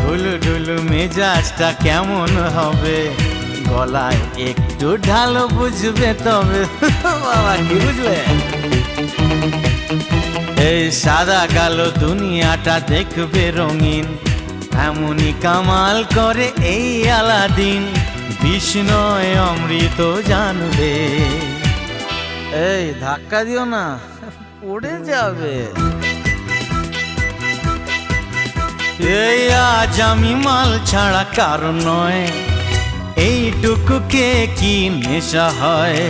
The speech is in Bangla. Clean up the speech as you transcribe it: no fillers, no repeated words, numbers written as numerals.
ঢুলু ঢুলু মেজাজটা কেমন হবে, গলায় একটু ঢালো বুঝবে তবে। বাবা কি বুঝলে? এই সাদা কালো দুনিয়াটা দেখবে রঙিন, এমনই কামাল করে এই আলাদিন। বিষ্ণয় অমৃত জানবে। এই ধাক্কা দিও না, পড়ে যাবে। এই আজ আমি মাল ছাড়া কারণ নয়, এইটুকু কে কি নেশা হয়।